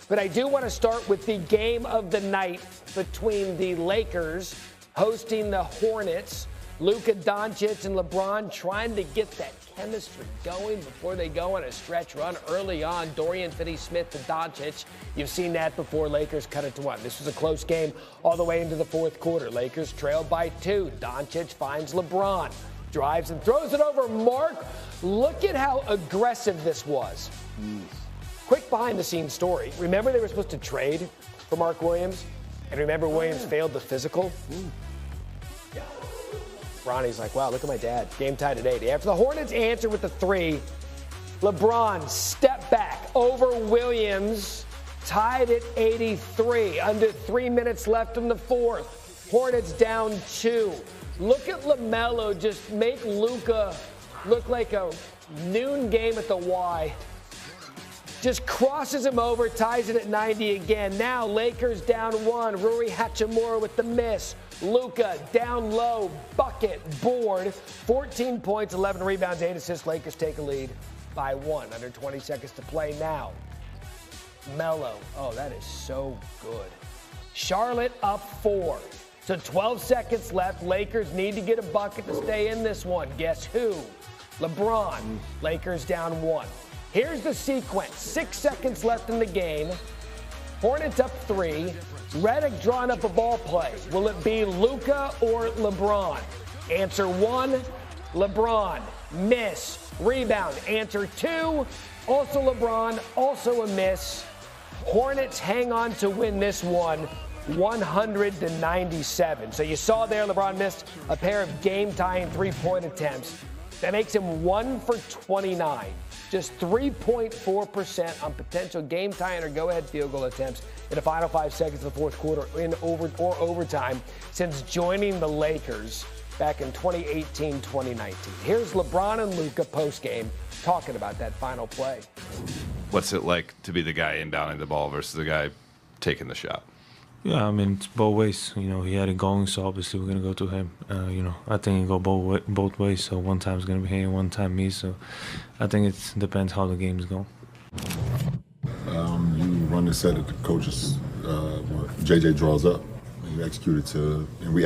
But I do want to start with the game of the night between the Lakers hosting the Hornets. Luka Doncic and LeBron trying to get that chemistry going before they go on a stretch run early on. Dorian Finney-Smith to Doncic. You've seen that before. Lakers cut it to 1. This was a close game all the way into the fourth quarter. Lakers trailed by 2. Doncic finds LeBron. Drives and throws it over Mark. Look at how aggressive this was. Quick behind-the-scenes story. Remember they were supposed to trade for Mark Williams? And remember Williams failed the physical? Yeah. Bronny's like, wow, look at my dad. Game tied at 80. After the Hornets answer with the 3, LeBron step back over Williams, tied at 83. Under 3 minutes left in the fourth. Hornets down 2. Look at LaMelo just make Luka look like a noon game at the Y. Just crosses him over, ties it at 90 again. Now Lakers down 1. Rui Hachimura with the miss. Luka down low, bucket, board. 14 points, 11 rebounds, 8 assists. Lakers take a lead by 1. Under 20 seconds to play now. Melo. Oh, that is so good. Charlotte up 4. So 12 seconds left. Lakers need to get a bucket to stay in this one. Guess who? LeBron. Lakers down 1. Here's the sequence. 6 seconds left in the game. Hornets up 3. Redick drawing up a ball play. Will it be Luka or LeBron? Answer 1, LeBron. Miss. Rebound. Answer 2, also LeBron. Also a miss. Hornets hang on to win this one, 100-97. So you saw there LeBron missed a pair of game-tying three-point attempts. That makes him 1 for 29. Just 3.4% on potential game-tying or go-ahead field goal attempts in the final 5 seconds of the fourth quarter or overtime since joining the Lakers back in 2018-2019. Here's LeBron and Luka postgame talking about that final play. What's it like to be the guy inbounding the ball versus the guy taking the shot? Yeah, I mean, it's both ways. You know, he had it going, so obviously we're going to go to him. You know, I think it go both ways, so one time it's going to be him, one time me. So I think it depends how the games go. You run the set that the coaches, JJ draws up. We executed. We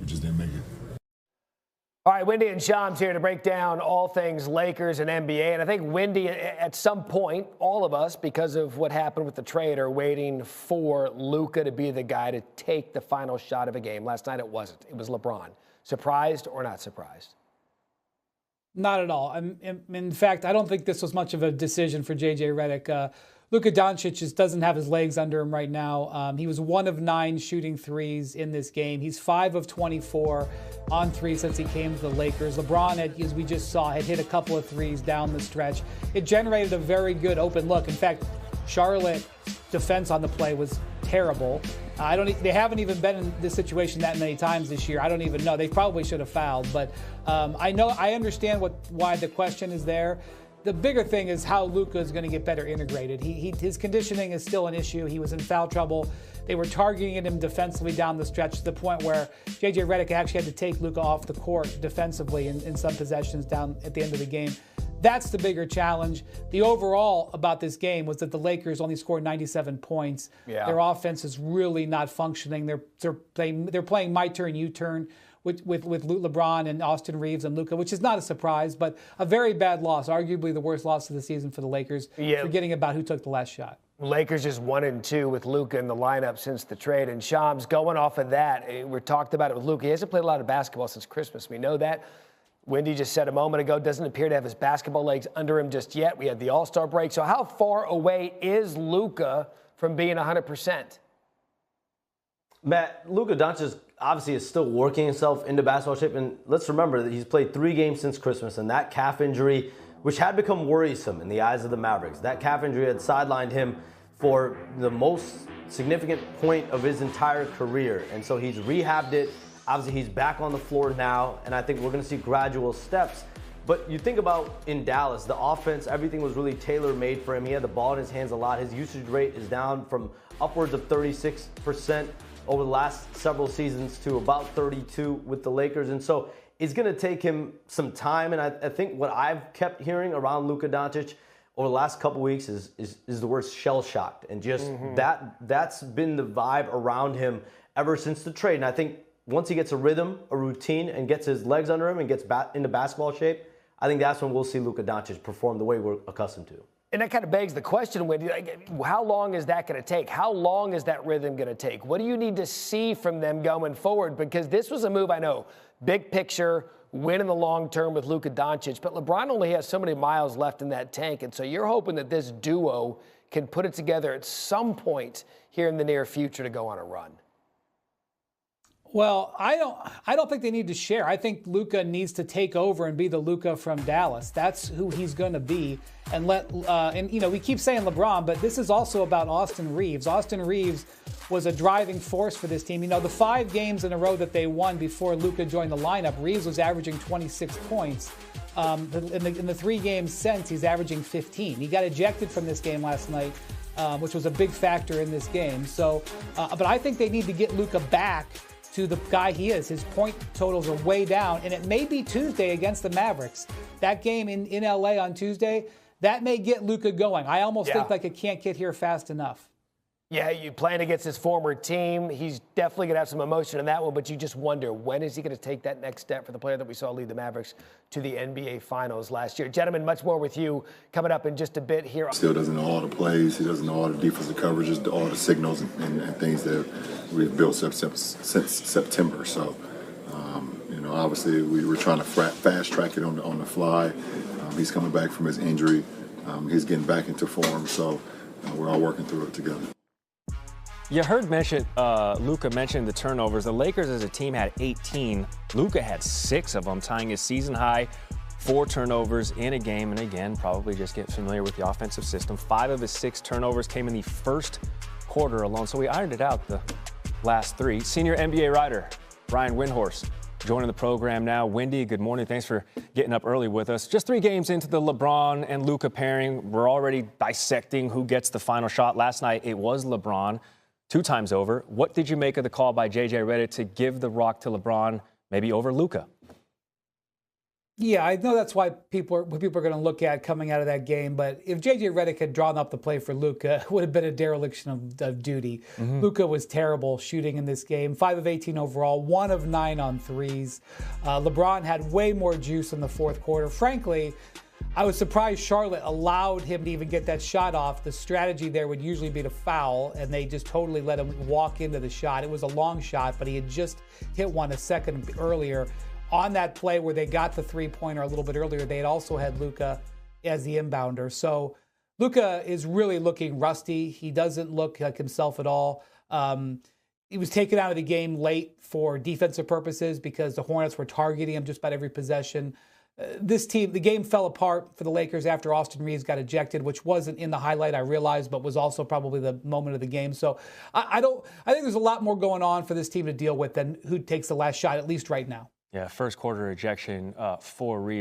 just didn't make it. All right, Windy and Shams here to break down all things Lakers and NBA. And I think Windy, at some point, all of us, because of what happened with the trade, are waiting for Luka to be the guy to take the final shot of a game. Last night it wasn't. It was LeBron. Surprised or not surprised? Not at all. In fact, I don't think this was much of a decision for J.J. Redick. Luka Doncic just doesn't have his legs under him right now. He was 1 of 9 shooting threes in this game. He's 5 of 24 on 3 since he came to the Lakers. LeBron, as we just saw, had hit a couple of threes down the stretch. It generated a very good open look. In fact, Charlotte defense on the play was terrible. They haven't even been in this situation that many times this year. I don't even know. They probably should have fouled. But I understand why the question is there. The bigger thing is how Luka is going to get better integrated. His conditioning is still an issue. He was in foul trouble. They were targeting him defensively down the stretch to the point where J.J. Redick actually had to take Luka off the court defensively in some possessions down at the end of the game. That's the bigger challenge. The overall about this game was that the Lakers only scored 97 points. Yeah. Their offense is really not functioning. They're playing my turn, you turn. With LeBron and Austin Reeves and Luka, which is not a surprise, but a very bad loss, arguably the worst loss of the season for the Lakers, forgetting about who took the last shot. Lakers just 1-2 with Luka in the lineup since the trade. And Shams, going off of that, we talked about it with Luka. He hasn't played a lot of basketball since Christmas. We know that. Wendy just said a moment ago, doesn't appear to have his basketball legs under him just yet. We had the All-Star break. So how far away is Luka from being 100%? Matt, Luka Doncic obviously is still working himself into basketball shape. And let's remember that he's played 3 games since Christmas, and that calf injury, which had become worrisome in the eyes of the Mavericks, that calf injury had sidelined him for the most significant point of his entire career. And so he's rehabbed it. Obviously, he's back on the floor now, and I think we're going to see gradual steps. But you think about in Dallas, the offense, everything was really tailor-made for him. He had the ball in his hands a lot. His usage rate is down from upwards of 36% over the last several seasons to about 32% with the Lakers. And so it's going to take him some time. And I think what I've kept hearing around Luka Doncic over the last couple weeks is the word shell-shocked. And just that's been the vibe around him ever since the trade. And I think once he gets a rhythm, a routine, and gets his legs under him and gets into basketball shape, I think that's when we'll see Luka Doncic perform the way we're accustomed to. And that kind of begs the question, Wendy, how long is that going to take? How long is that rhythm going to take? What do you need to see from them going forward? Because this was a move, I know, big picture, win in the long term with Luka Doncic, but LeBron only has so many miles left in that tank, and so you're hoping that this duo can put it together at some point here in the near future to go on a run. Well, I don't think they need to share. I think Luka needs to take over and be the Luka from Dallas. That's who he's going to be. And we keep saying LeBron, but this is also about Austin Reeves. Austin Reeves was a driving force for this team. The 5 games in a row that they won before Luka joined the lineup, Reeves was averaging 26 points. In the 3 games since, he's averaging 15. He got ejected from this game last night, which was a big factor in this game. So, but I think they need to get Luka back to the guy he is. His point totals are way down, and it may be Tuesday against the Mavericks. That game in LA on Tuesday, that may get Luka going. I almost think like it can't get here fast enough. Yeah, you playing against his former team. He's definitely going to have some emotion in that one, but you just wonder, when is he going to take that next step for the player that we saw lead the Mavericks to the NBA Finals last year? Gentlemen, much more with you coming up in just a bit here. Still doesn't know all the plays. He doesn't know all the defensive coverages, all the signals and things that we've built since September. So, obviously we were trying to fast track it on the fly. He's coming back from his injury. He's getting back into form. So we're all working through it together. You heard Luka mention the turnovers. The Lakers as a team had 18. Luka had 6 of them, tying his season high. 4 turnovers in a game. And again, probably just get familiar with the offensive system. 5 of his 6 turnovers came in the first quarter alone. So we ironed it out the last 3. Senior NBA writer Brian Windhorst joining the program now. Wendy, good morning. Thanks for getting up early with us. Just 3 games into the LeBron and Luka pairing. We're already dissecting who gets the final shot. Last night, it was LeBron. 2 times over. What did you make of the call by JJ Redick to give the rock to LeBron, maybe over Luka? Yeah, I know that's why people are going to look at coming out of that game. But if JJ Redick had drawn up the play for Luka, it would have been a dereliction of duty. Luka was terrible shooting in this game. 5 of 18 overall, 1 of 9 on threes. LeBron had way more juice in the fourth quarter. Frankly, I was surprised Charlotte allowed him to even get that shot off. The strategy there would usually be to foul, and they just totally let him walk into the shot. It was a long shot, but he had just hit one a second earlier. On that play where they got the 3-pointer a little bit earlier, they had also had Luka as the inbounder. So Luka is really looking rusty. He doesn't look like himself at all. He was taken out of the game late for defensive purposes because the Hornets were targeting him just about every possession. This team, the game fell apart for the Lakers after Austin Reeves got ejected, which wasn't in the highlight, I realized, but was also probably the moment of the game. So I think there's a lot more going on for this team to deal with than who takes the last shot, at least right now. Yeah, first quarter ejection for Reeves.